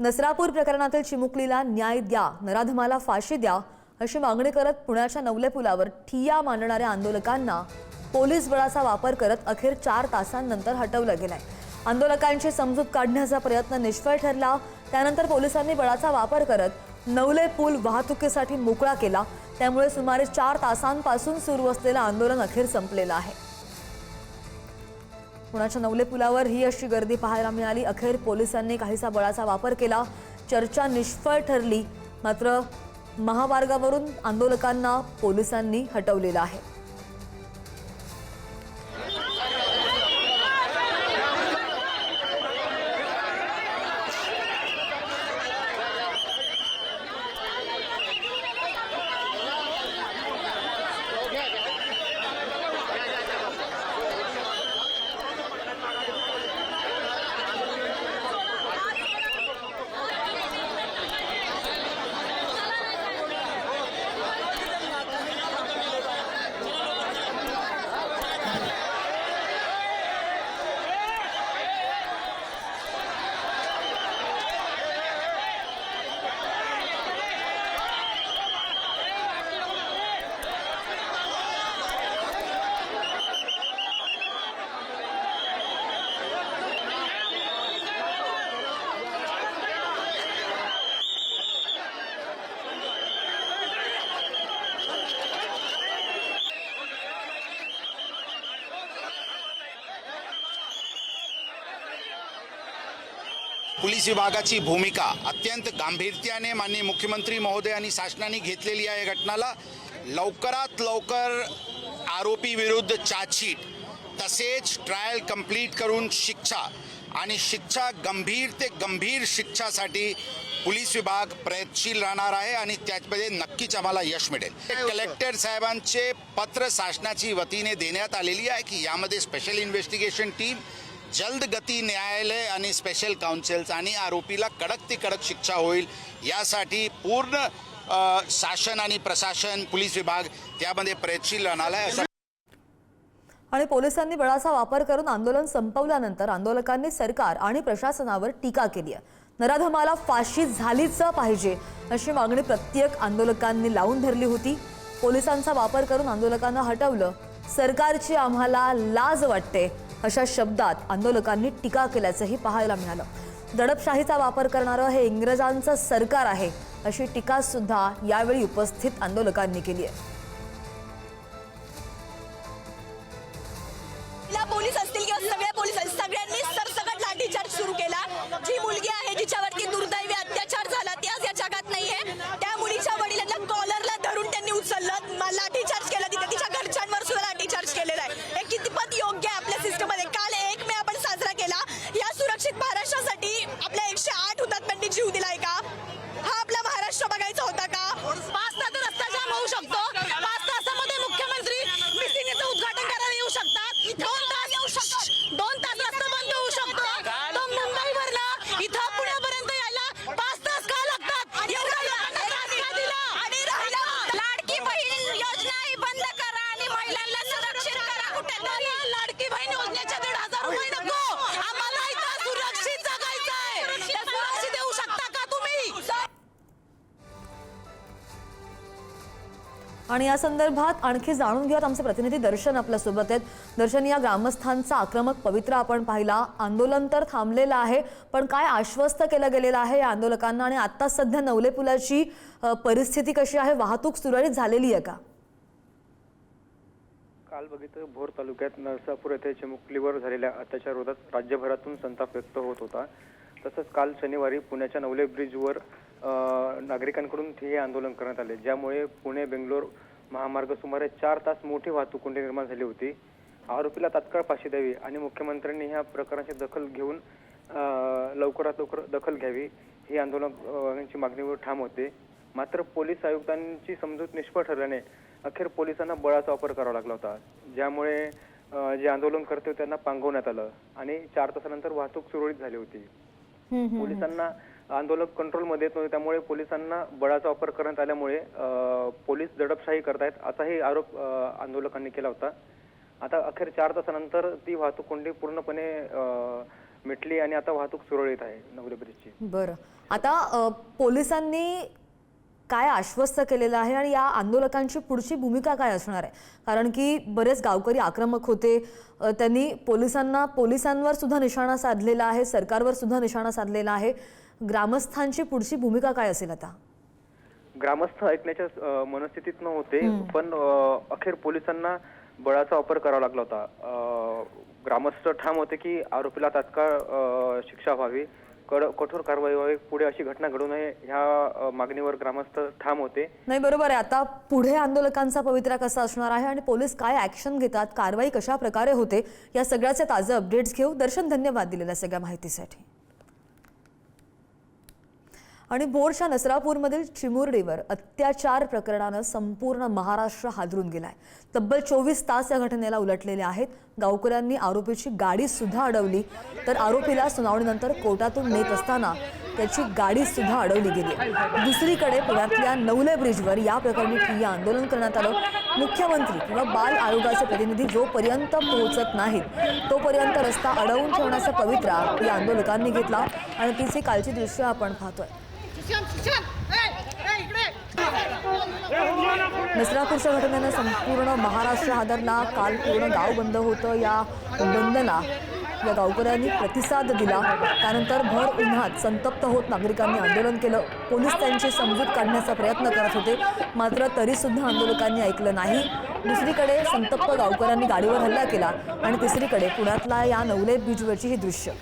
नसरापूर प्रकरणातील चिमुकलीला न्याय द्या, नराधमाला फाशी द्या अशी मागणी करत पुण्याच्या नवले पुलावर ठिय्या मांडणाऱ्या आंदोलकांना पोलीस बळाचा वापर करत अखेर 4 तासांनंतर हटवलं गेलंय। आंदोलकांची समजूत काढण्याचा प्रयत्न निष्फळ ठरला। त्यानंतर पोलिसांनी बळाचा वापर करत नवले पूल वाहतुकीसाठी मोकळा केला। त्यामुळे सुमारे 4 तासांपासून सुरू असलेलं आंदोलन अखेर संपलेलं आहे। पुण्याच्या नवले पुलावर ही अशी गर्दी पाहायला मिळाली। अखेर पोलिसांनी काहीसा बळाचा वापर केला। चर्चा निष्फळ ठरली, मात्र महामार्गावरून आंदोलकांना पोलिसांनी हटवलेलं आहे। पोलीस विभागाची भूमिका अत्यंत गांभीर्याने माननीय मुख्यमंत्री महोदय आणि शासनाने घेतलेली आहे। घटनाला लवकरात लवकर आरोपी विरुद्ध चार्जशीट तसेच ट्रायल कंप्लीट करून शिक्षा आणि शिक्षा गंभीर ते गंभीर शिक्षासाठी पोलीस विभाग प्रयत्नशील राहणार आहे आणि त्यामध्ये नक्कीच आम्हाला यश मिळेल। कलेक्टर साहेबांचे पत्र शासनाची वतीने देण्यात आलेली आहे की यामध्ये स्पेशल इन्व्हेस्टिगेशन टीम, जल्द गती न्यायालय आणि स्पेशल काउन्सिल्स आणि आरोपीला कडक ते कडक शिक्षा होईल यासाठी पूर्ण शासन आणि प्रशासन पोलीस विभाग त्यामध्ये प्रयत्नशील राहणार आहे। आणि पोलिसांनी बळाचा वापर करून आंदोलन संपवल्यानंतर आंदोलकांनी सरकार आणि प्रशासनावर टीका केली आहे। नराधमाला फाशी झालीच पाहिजे अशी मागणी प्रत्येक आंदोलकांनी लावून धरली होती। पोलिसांचा वापर करून आंदोलकांना हटवलं। सरकारची आम्हाला लाज वाटते अशा शब्दात आंदोलकांनी टीका केल्याचंही पाहायला मिळालं। दडपशाहीचा वापर करणारं हे इंग्रजांचं सरकार आहे अशी टीका सुद्धा यावेळी उपस्थित आंदोलकांनी केली आहे। पोलीस असतील किंवा सगळ्या पोलीस सगळ्यांनी सरसकट लाठीचार्ज सुरू केला। जी मुलगी आहे जिच्यावरती दुर्दैवी अत्याचार झाला ती आज या जगात नाहीये, त्या मुलीच्या वडिलांना कॉलरला धरून त्यांनी उचललं, लाठीचार्ज केला, तिच्या घरच्यांवर सुद्धा लाठीचार्ज केलेला आहे। हे कितपत योग्य आहे आपल्या सिस्टममध्ये? काल 1 मे आपण साजरा केला। या सुरक्षित महाराष्ट्रासाठी आपल्या 108 हुतात्म्यांनी जीव दिलाय का? हा आपला महाराष्ट्र बघायचा होता का? 5 तास रस्ता जाम होऊ शकतो। 5 तासामध्ये मुख्यमंत्री मिसिंगचं उद्घाटन करायला येऊ शकतात। 2 तास रस्ता बंद होऊ शकतो। तो मुंबईवरला इथं पुण्यापर्यंत यायला 5 तास का लागतात? एवढा लोकांना त्रास का दिला? आणि राहिला लाडकी बहीण योजना ही बंद करा आणि महिलांना सुरक्षित करा। कुठेतरी लाडकी बहीण योजनेचे 1,500 रुपये नको, आम्हाला इथं सुरक्षित जगायचं आहे। ते सुरक्षित देऊ शकता का तुम्ही? आणि या संदर्भात आणखी जाणून घेऊयात, आमचे प्रतिनिधी दर्शन आपल्या सोबत आहेत। दर्शन, या ग्रामस्थांचा आक्रमक पवित्रा आपण पाहिला, आंदोलन तर थांबलेलं आहे, पण काय आश्वस्त केलं गेलेलं आहे या आंदोलकांना? आणि आता सध्या नवले पुलाची परिस्थिती कशी आहे? वाहतूक सुरळीत झालेली आहे का? काल बघितलं भोर तालुक्यात नरसापूर येथे चिमुकलीवर झालेल्या अत्याचाराविरोधात राज्यभरातून संताप व्यक्त होत होता। तसंच काल शनिवारी पुण्याच्या नवले ब्रिजवर नागरिकांकडून हे आंदोलन करण्यात आले, ज्यामुळे पुणे बेंगलोर महामार्ग सुमारे 4 तास मोठी वाहतूक कोंडी निर्माण झाली होती। आरोपीला तात्काळ फाशी द्यावी आणि मुख्यमंत्र्यांनी ह्या प्रकरणाची दखल घेऊन लवकरात लवकर दखल घ्यावी ही आंदोलकांची मागणीवर ठाम होते। मात्र पोलीस आयुक्तांची समजूत निष्फळ ठरल्याने अखेर पोलिसांना बळाचा वापर करावा लागला होता, ज्यामुळे जे आंदोलन करते त्यांना पांगवण्यात आलं आणि 4 तासानंतर वाहतूक सुरळीत झाली होती। पोलिसांना आंदोलक कंट्रोलमध्ये येत नव्हते, त्यामुळे पोलिसांना बळाचा वापर करण्यात आल्यामुळे पोलीस दडपशाही करतायत असाही आरोप आंदोलकांनी केला होता। आता अखेर 4 तासानंतर ती वाहतूक कोंडी पूर्णपणे मिटली आणि आता वाहतूक सुरळीत आहे नवले ब्रिजची. बरं, आता पोलिसांनी काय आश्वस्त केलेलं आहे आणि या आंदोलकांची पुढची भूमिका काय असणार आहे? कारण की बरेच गावकरी आक्रमक होते, त्यांनी पोलिसांवर सुद्धा निशाणा साधलेला आहे, सरकारवर सुद्धा निशाणा साधलेला आहे. ग्रामस्थांची पुढची भूमिका काय असेल आता? ग्रामस्थ ऐकण्याच्या मनस्थितीत नव्हते, पण अखेर पोलिसांना बळाचा वापर करावा लागला होता. ग्रामस्थ ठाम होते की आरोपीला तात्काळ शिक्षा व्हावी, कठोर कारवाई व्हावी, पुढे अशी घटना घडू नये ह्या मागणीवर ग्रामस्थ ठाम होते. नाही, बरोबर आहे. आता पुढे आंदोलकांचा पवित्रा कसा असणार आहे आणि पोलीस काय ऍक्शन घेतात, कारवाई कशा प्रकारे होते, या सगळ्याचे ताजे अपडेट्स घेऊ. दर्शन, धन्यवाद दिलेल्या सगळ्या माहितीसाठी. आणि भोरच्या नसरापूरमधील चिमुरडीवर अत्याचार प्रकरणानं संपूर्ण महाराष्ट्र हादरून गेलाय. तब्बल 24 तास या घटनेला उलटलेले आहेत. गावकऱ्यांनी आरोपीची गाडी सुद्धा अडवली, तर आरोपीला सुनावणीनंतर कोर्टातून नेत असताना त्याची गाडी सुद्धा अडवली गेली. दुसरीकडे पुण्यातल्या नवले ब्रिजवर या प्रकरणी ठिय्या आंदोलन करण्यात आलं. मुख्यमंत्री किंवा बाल आयोगाचे प्रतिनिधी जोपर्यंत पोहोचत नाहीत तोपर्यंत रस्ता अडवून ठेवण्याचा पवित्रा या आंदोलकांनी घेतला आणि तिची कालची दृश्य आपण पाहतोय. नसरापूरच्या घटनेनं संपूर्ण महाराष्ट्र हादरला. काल पूर्ण गाव बंद होतं. या बंदला या गावकऱ्यांनी प्रतिसाद दिला. त्यानंतर भर उन्हात संतप्त होत नागरिकांनी आंदोलन केलं. पोलीस त्यांची समजूत काढण्याचा प्रयत्न करत होते, मात्र तरी सुद्धा आंदोलकांनी ऐकलं नाही. दुसरीकडे संतप्त गावकऱ्यांनी गाडीवर हल्ला केला आणि तिसरीकडे पुण्यातला या नवले ब्रिजवरची ही दृश्य.